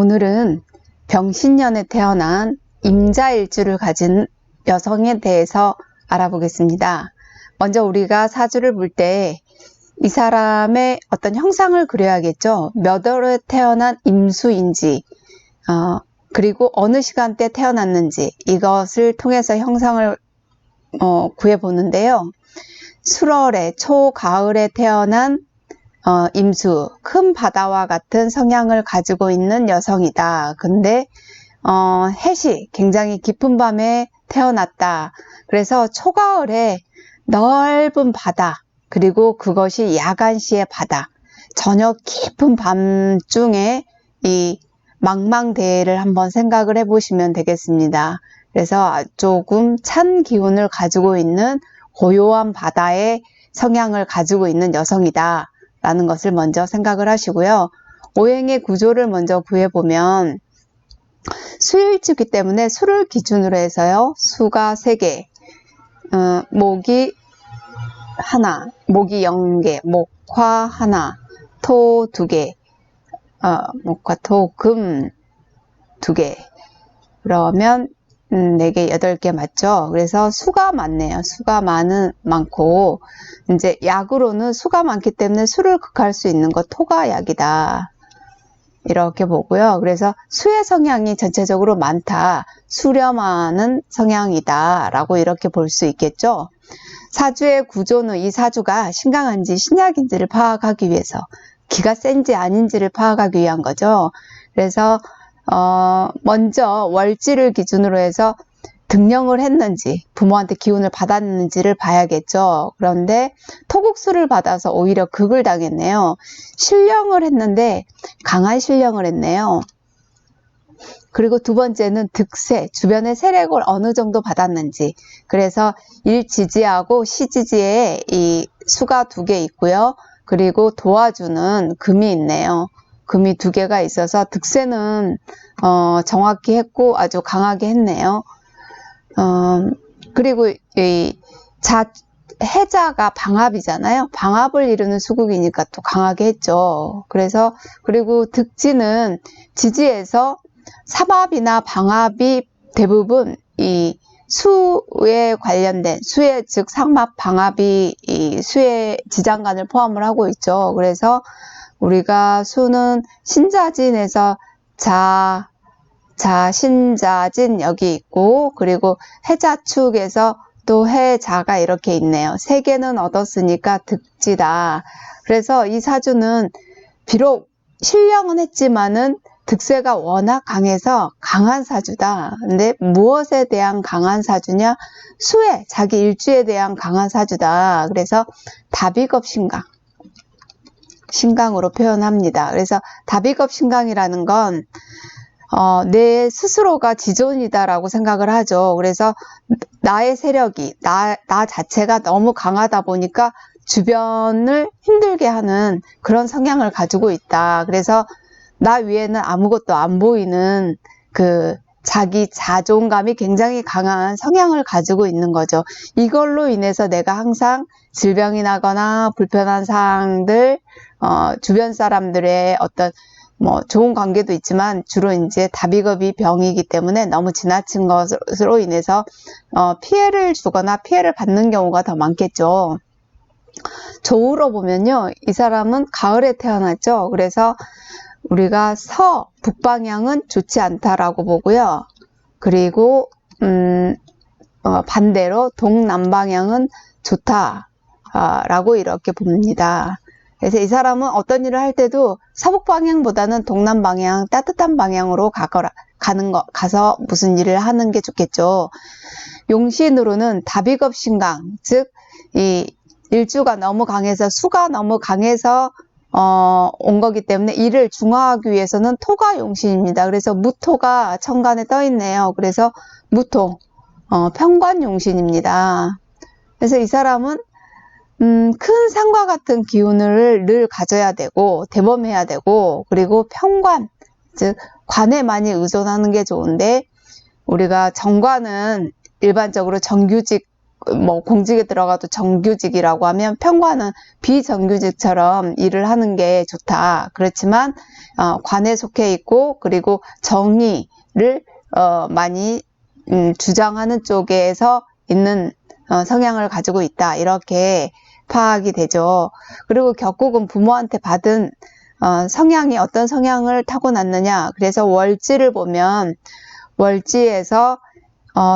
오늘은 병신년에 태어난 임자일주를 가진 여성에 대해서 알아보겠습니다. 먼저 우리가 사주를 볼 때 이 사람의 어떤 형상을 그려야겠죠. 몇 월에 태어난 임수인지, 그리고 어느 시간대 태어났는지 이것을 통해서 형상을 구해보는데요. 술월에 초가을에 태어난 임수, 큰 바다와 같은 성향을 가지고 있는 여성이다. 근데 해시, 굉장히 깊은 밤에 태어났다. 그래서 초가을에 넓은 바다, 그리고 그것이 야간시의 바다, 저녁 깊은 밤중에 이 망망대해를 한번 생각을 해보시면 되겠습니다. 그래서 조금 찬 기운을 가지고 있는 고요한 바다의 성향을 가지고 있는 여성이다 라는 것을 먼저 생각을 하시고요. 오행의 구조를 먼저 구해보면 수일주기 때문에 수를 기준으로 해서요. 수가 3개, 목이 하나, 목이 0개, 목화 하나, 토 2개, 목화 토 금 2개, 그러면 4개, 8개 맞죠? 그래서 수가 많네요. 수가 많고, 이제 약으로는 수가 많기 때문에 수를 극할 수 있는 것, 토가 약이다. 이렇게 보고요. 그래서 수의 성향이 전체적으로 많다. 수렴하는 성향이다. 라고 이렇게 볼 수 있겠죠? 사주의 구조는 이 사주가 신강한지 신약인지를 파악하기 위해서, 기가 센지 아닌지를 파악하기 위한 거죠. 그래서 먼저 월지를 기준으로 해서 등령을 했는지, 부모한테 기운을 받았는지를 봐야겠죠. 그런데 토국수를 받아서 오히려 극을 당했네요. 신령을 했는데 강한 신령을 했네요. 그리고 두 번째는 득세, 주변의 세력을 어느 정도 받았는지. 그래서 일지지하고 시지지에 이 수가 2개 있고요. 그리고 도와주는 금이 있네요. 금이 2개가 있어서 득세는 정확히 했고 아주 강하게 했네요. 그리고 이 해자가 방합이잖아요. 방합을 이루는 수국이니까 또 강하게 했죠. 그래서 그리고 득지는 지지에서 삼합이나 방합이 대부분 이 수에 관련된, 수의 즉 상합 방합이 이 수의 지장간을 포함을 하고 있죠. 그래서 우리가 수는 신자진에서 신자진 여기 있고, 그리고 해자축에서 또 해자가 이렇게 있네요. 3개는 얻었으니까 득지다. 그래서 이 사주는 비록 신령은 했지만은 득세가 워낙 강해서 강한 사주다. 근데 무엇에 대한 강한 사주냐? 수에, 자기 일주에 대한 강한 사주다. 그래서 다비겁 신강으로 표현합니다. 그래서 다비겁 신강이라는 건 내 스스로가 지존이다라고 생각을 하죠. 그래서 나의 세력이, 나 자체가 너무 강하다 보니까 주변을 힘들게 하는 그런 성향을 가지고 있다. 그래서 나 위에는 아무것도 안 보이는 그 자기 자존감이 굉장히 강한 성향을 가지고 있는 거죠. 이걸로 인해서 내가 항상 질병이 나거나 불편한 사항들, 주변 사람들의 어떤 좋은 관계도 있지만 주로 이제 다비겁이 병이기 때문에 너무 지나친 것으로 인해서 피해를 주거나 피해를 받는 경우가 더 많겠죠. 조우로 보면요, 이 사람은 가을에 태어났죠. 그래서 우리가 북방향은 좋지 않다라고 보고요. 그리고 반대로 동남방향은 좋다라고 이렇게 봅니다. 그래서 이 사람은 어떤 일을 할 때도 서북방향보다는 동남방향, 따뜻한 방향으로 가서 무슨 일을 하는 게 좋겠죠. 용신으로는 다비겁 신강, 즉 이 일주가 너무 강해서, 수가 너무 강해서 온 거기 때문에 이를 중화하기 위해서는 토가 용신입니다. 그래서 무토가 천간에 떠 있네요. 그래서 무토, 편관 용신입니다. 그래서 이 사람은 큰 산과 같은 기운을 늘 가져야 되고, 대범해야 되고, 그리고 편관, 즉 관에 많이 의존하는 게 좋은데, 우리가 정관은 일반적으로 정규직 뭐 공직에 들어가도 정규직이라고 하면 평관은 비정규직처럼 일을 하는 게 좋다. 그렇지만 관에 속해 있고 그리고 정의를 많이 주장하는 쪽에서 있는 성향을 가지고 있다. 이렇게 파악이 되죠. 그리고 격국은 부모한테 받은 성향이 어떤 성향을 타고났느냐. 그래서 월지를 보면 월지에서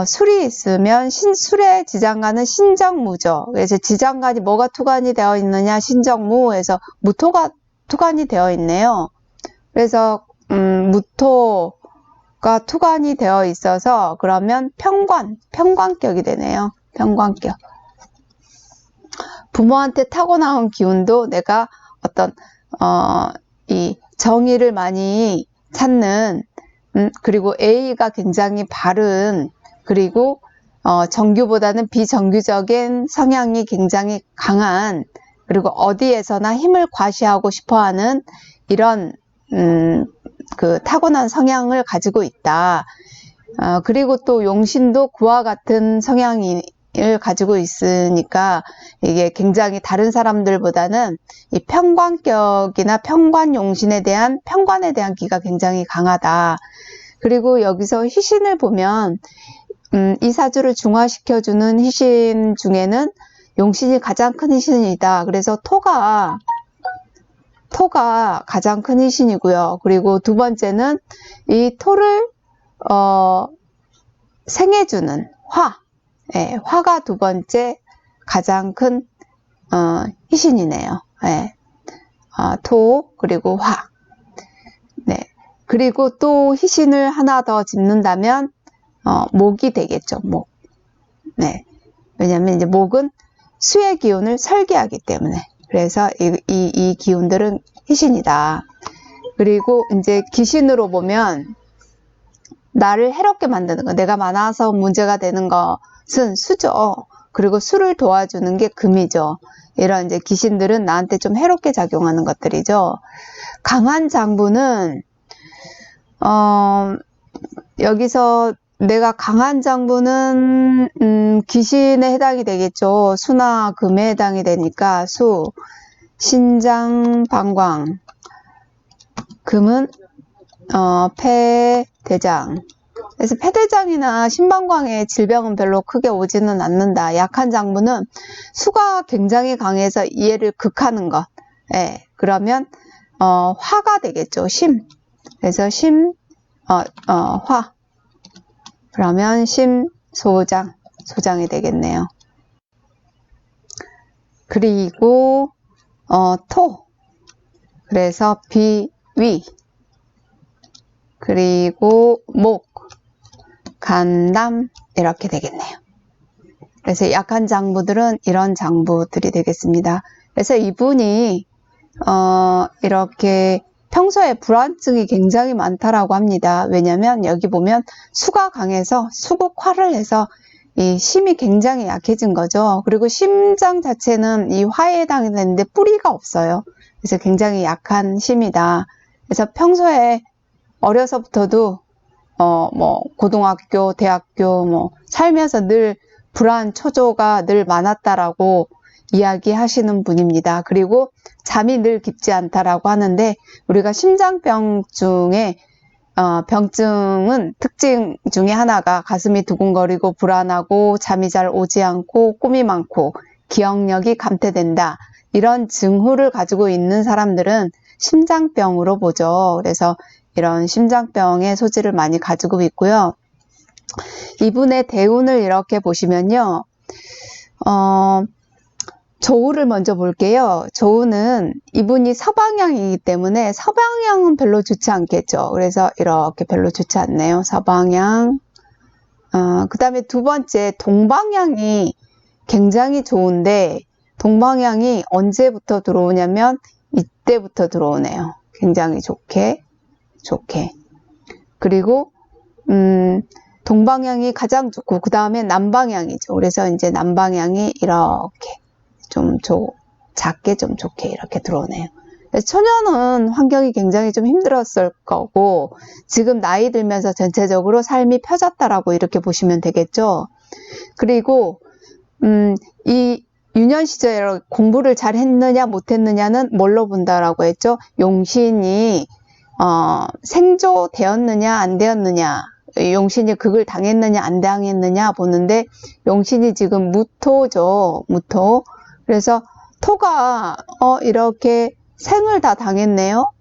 술이 있으면 술의 지장간은 신정무죠. 그래서 지장간이 뭐가 투간이 되어 있느냐 신정무에서 무토가 투간이 되어 있네요. 그래서 무토가 투간이 되어 있어서 그러면 평관격이 되네요. 평관격. 부모한테 타고나온 기운도 내가 어떤 이 정의를 많이 찾는 그리고 A가 굉장히 바른 그리고 정규보다는 비정규적인 성향이 굉장히 강한 그리고 어디에서나 힘을 과시하고 싶어하는 이런 그 타고난 성향을 가지고 있다. 그리고 또 용신도 그와 같은 성향을 가지고 있으니까 이게 굉장히 다른 사람들보다는 이 평관격이나 평관용신에 대한 평관에 대한 기가 굉장히 강하다. 그리고 여기서 희신을 보면 이 사주를 중화시켜주는 희신 중에는 용신이 가장 큰 희신이다. 그래서 토가 가장 큰 희신이고요. 그리고 두 번째는 이 토를 생해주는 화, 화가 두 번째 가장 큰 희신이네요. 토 그리고 화. 네. 그리고 또 희신을 하나 더 짚는다면 목이 되겠죠. 목. 네. 왜냐하면 이제 목은 수의 기운을 설계하기 때문에 그래서 이 기운들은 희신이다. 그리고 이제 기신으로 보면 나를 해롭게 만드는 거, 내가 많아서 문제가 되는 것은 수죠. 그리고 수를 도와주는 게 금이죠. 이런 이제 기신들은 나한테 좀 해롭게 작용하는 것들이죠. 강한 장부는 여기서 내가 강한 장부는 기신에 해당이 되겠죠. 수나 금에 해당이 되니까 수, 신장, 방광, 금은 폐, 대장. 그래서 폐대장이나 신방광의 질병은 별로 크게 오지는 않는다. 약한 장부는 수가 굉장히 강해서 이해를 극하는 것. 그러면 화가 되겠죠. 심. 그래서 심, 화. 그러면 심, 소장이 되겠네요. 그리고 토. 그래서 비, 위. 그리고 목, 간담 이렇게 되겠네요. 그래서 약한 장부들은 이런 장부들이 되겠습니다. 그래서 이분이 이렇게 평소에 불안증이 굉장히 많다라고 합니다. 왜냐하면 여기 보면 수가 강해서 수국화를 해서 이 심이 굉장히 약해진 거죠. 그리고 심장 자체는 이 화에 해당이 되는데 뿌리가 없어요. 그래서 굉장히 약한 심이다. 그래서 평소에 어려서부터도 뭐 고등학교, 대학교 뭐 살면서 늘 불안, 초조가 늘 많았다라고 이야기하시는 분입니다. 그리고 잠이 늘 깊지 않다라고 하는데 우리가 심장병 중에 병증은 특징 중에 하나가 가슴이 두근거리고 불안하고 잠이 잘 오지 않고 꿈이 많고 기억력이 감퇴된다. 이런 증후를 가지고 있는 사람들은 심장병으로 보죠. 그래서 이런 심장병의 소지를 많이 가지고 있고요. 이분의 대운을 이렇게 보시면요. 조우를 먼저 볼게요. 조우는 이분이 서방향이기 때문에 서방향은 별로 좋지 않겠죠. 그래서 이렇게 별로 좋지 않네요. 서방향. 그 다음에 두 번째 동방향이 굉장히 좋은데 동방향이 언제부터 들어오냐면 이때부터 들어오네요. 굉장히 좋게. 그리고 동방향이 가장 좋고 그 다음에 남방향이죠. 그래서 이제 남방향이 이렇게 좀 작게 좀 좋게 이렇게 들어오네요. 초년은 환경이 굉장히 좀 힘들었을 거고 지금 나이 들면서 전체적으로 삶이 펴졌다라고 이렇게 보시면 되겠죠. 그리고 이 유년 시절에 공부를 잘 했느냐 못했느냐는 뭘로 본다라고 했죠? 용신이 생조되었느냐 안 되었느냐, 용신이 극을 당했느냐 안 당했느냐 보는데, 용신이 지금 무토죠. 무토. 그래서 토가 이렇게 생을 다 당했네요.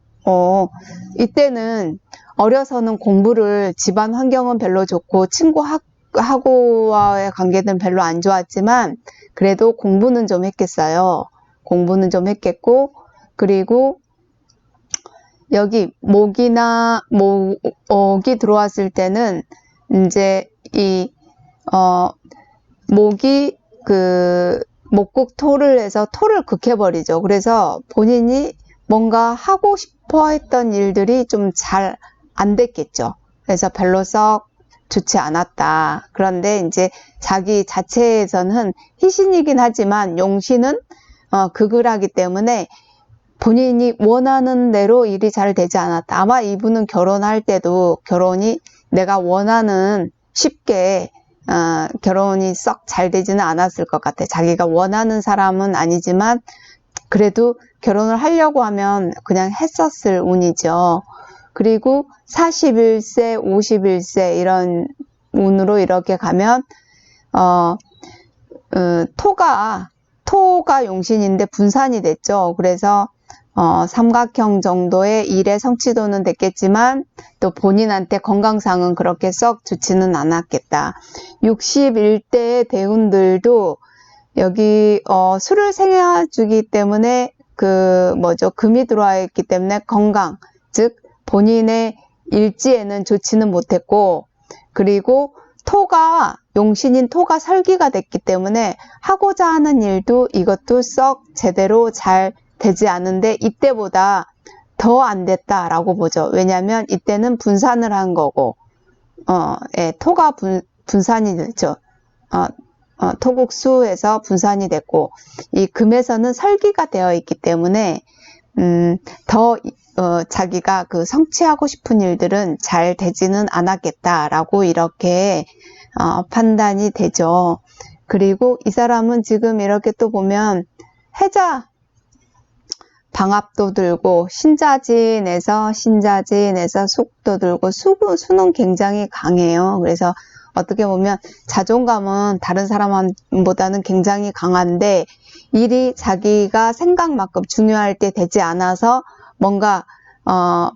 이때는 어려서는 공부를, 집안 환경은 별로 좋고 친구하고와의 관계는 별로 안 좋았지만 그래도 공부는 좀 했겠어요. 공부는 좀 했겠고, 그리고 여기 목이 들어왔을 때는 이제 목이 목국토를 해서 토를 극해버리죠. 그래서 본인이 뭔가 하고 싶어 했던 일들이 좀 잘 안 됐겠죠. 그래서 별로 썩 좋지 않았다. 그런데 이제 자기 자체에서는 희신이긴 하지만 용신은 극을 하기 때문에 본인이 원하는 대로 일이 잘 되지 않았다. 아마 이분은 결혼할 때도 결혼이 내가 원하는 쉽게 결혼이 썩 잘 되지는 않았을 것 같아. 자기가 원하는 사람은 아니지만 그래도 결혼을 하려고 하면 그냥 했었을 운이죠. 그리고 41세, 51세 이런 운으로 이렇게 가면 토가 용신인데 분산이 됐죠. 그래서 삼각형 정도의 일의 성취도는 됐겠지만 또 본인한테 건강상은 그렇게 썩 좋지는 않았겠다. 61대의 대운들도 여기 술을 생해주기 때문에 금이 들어와 있기 때문에 건강, 즉 본인의 일지에는 좋지는 못했고, 그리고 용신인 토가 설기가 됐기 때문에 하고자 하는 일도 이것도 썩 제대로 잘 되지 않은데 이때보다 더 안 됐다라고 보죠. 왜냐하면 이때는 분산을 한 거고, 토가 분산이 됐죠. 토국수에서 분산이 됐고, 이 금에서는 설기가 되어 있기 때문에 자기가 성취하고 싶은 일들은 잘 되지는 않았겠다라고 이렇게 판단이 되죠. 그리고 이 사람은 지금 이렇게 또 보면 해자 방압도 들고 신자진에서 숙도 들고 수는 굉장히 강해요. 그래서 어떻게 보면 자존감은 다른 사람보다는 굉장히 강한데 일이 자기가 생각만큼 중요할 때 되지 않아서 뭔가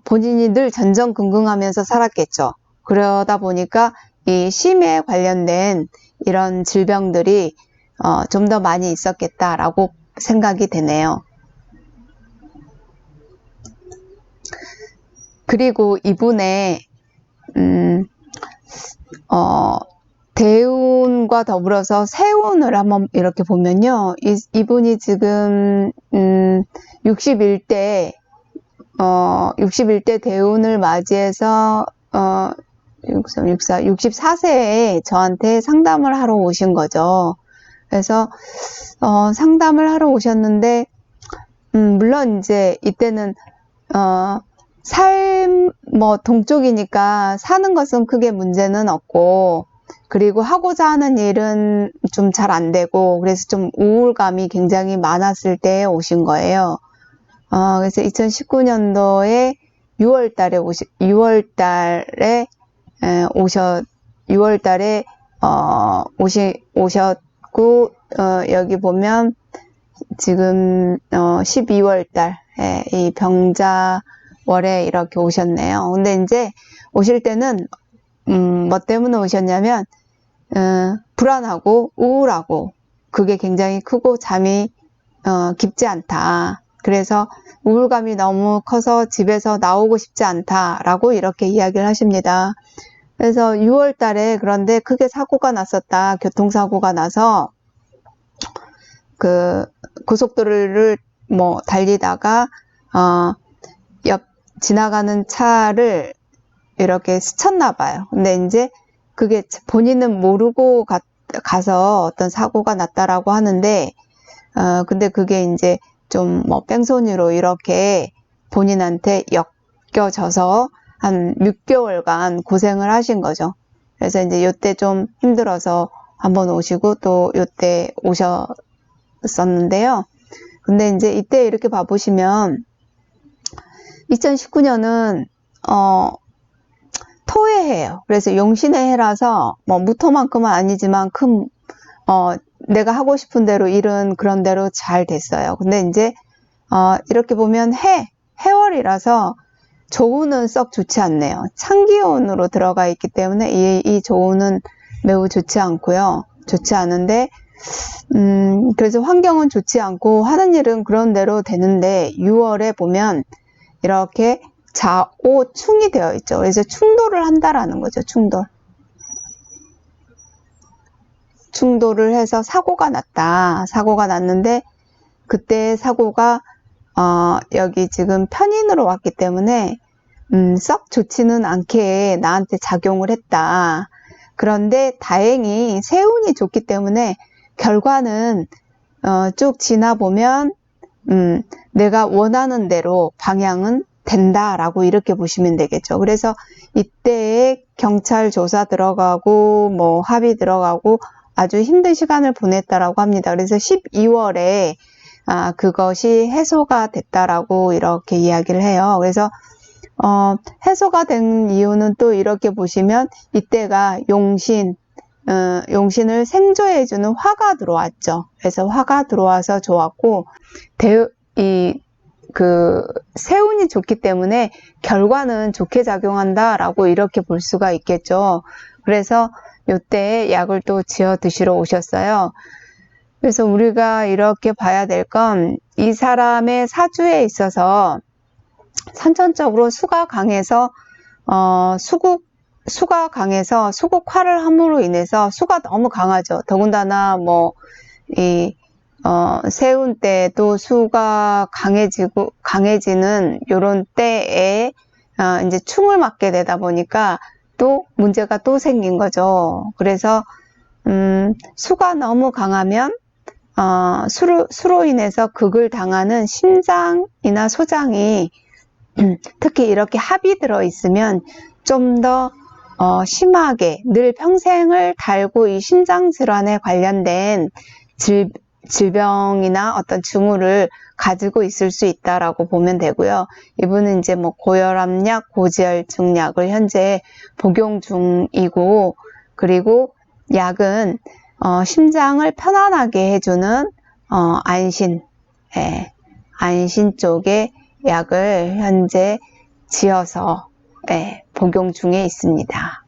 본인이 늘 전전긍긍하면서 살았겠죠. 그러다 보니까 이 심에 관련된 이런 질병들이 좀 더 많이 있었겠다라고 생각이 되네요. 그리고 이분의 대운과 더불어서 세운을 한번 이렇게 보면요, 이분이 지금 61대 대운을 맞이해서 63, 64, 64세에 저한테 상담을 하러 오신 거죠. 그래서 상담을 하러 오셨는데 물론 이제 이때는 동쪽이니까 사는 것은 크게 문제는 없고, 그리고 하고자 하는 일은 좀 잘 안 되고, 그래서 좀 우울감이 굉장히 많았을 때 오신 거예요. 그래서 2019년도에 6월달에 오셨고, 여기 보면 지금 12월달 이 병자월에 이렇게 오셨네요. 근데 이제 오실 때는 뭐 때문에 오셨냐면 불안하고 우울하고 그게 굉장히 크고 잠이 깊지 않다. 그래서 우울감이 너무 커서 집에서 나오고 싶지 않다라고 이렇게 이야기를 하십니다. 그래서 6월 달에 그런데 크게 사고가 났었다. 교통사고가 나서 고속도로를 달리다가 옆 지나가는 차를 이렇게 스쳤나 봐요. 근데 이제 그게 본인은 모르고 가서 어떤 사고가 났다라고 하는데 근데 그게 이제 좀 뺑소니로 이렇게 본인한테 엮여져서 한 6개월간 고생을 하신 거죠. 그래서 이제 이때 좀 힘들어서 한번 오시고 또 요때 오셨었는데요. 근데 이제 이때 이렇게 봐보시면 2019년은 토의 해예요. 그래서 용신의 해라서 뭐 무토만큼은 아니지만 내가 하고 싶은 대로 일은 그런 대로 잘 됐어요. 근데 이제 이렇게 보면 해월이라서 조운은 썩 좋지 않네요. 창기운으로 들어가 있기 때문에 이 조운은 매우 좋지 않고요. 좋지 않은데 그래서 환경은 좋지 않고 하는 일은 그런 대로 되는데 6월에 보면 이렇게 좌오충이 되어 있죠. 그래서 충돌을 한다라는 거죠. 충돌을 해서 사고가 났다. 사고가 났는데 그때 사고가 여기 지금 편인으로 왔기 때문에 썩 좋지는 않게 나한테 작용을 했다. 그런데 다행히 세운이 좋기 때문에 결과는 쭉 지나보면 내가 원하는 대로 방향은 된다라고 이렇게 보시면 되겠죠. 그래서 이때에 경찰 조사 들어가고 뭐 합의 들어가고 아주 힘든 시간을 보냈다라고 합니다. 그래서 12월에 그것이 해소가 됐다라고 이렇게 이야기를 해요. 그래서 해소가 된 이유는 또 이렇게 보시면 이때가 용신을 생조해주는 화가 들어왔죠. 그래서 화가 들어와서 좋았고 세운이 좋기 때문에 결과는 좋게 작용한다라고 이렇게 볼 수가 있겠죠. 그래서 이때 약을 또 지어 드시러 오셨어요. 그래서 우리가 이렇게 봐야 될 건 이 사람의 사주에 있어서 선천적으로 수가 강해서 수가 강해서 수국화를 함으로 인해서 수가 너무 강하죠. 더군다나 세운 때도 수가 강해지는 요런 때에 이제 충을 맞게 되다 보니까 또 문제가 또 생긴 거죠. 그래서 수가 너무 강하면 수로 인해서 극을 당하는 심장이나 소장이 특히 이렇게 합이 들어 있으면 좀 더 심하게 늘 평생을 달고 이 심장질환에 관련된 질병이나 어떤 징후를 가지고 있을 수 있다라고 보면 되고요. 이분은 이제 고혈압약, 고지혈증 약을 현재 복용 중이고, 그리고 약은 심장을 편안하게 해주는 안신 쪽의 약을 현재 지어서 복용 중에 있습니다.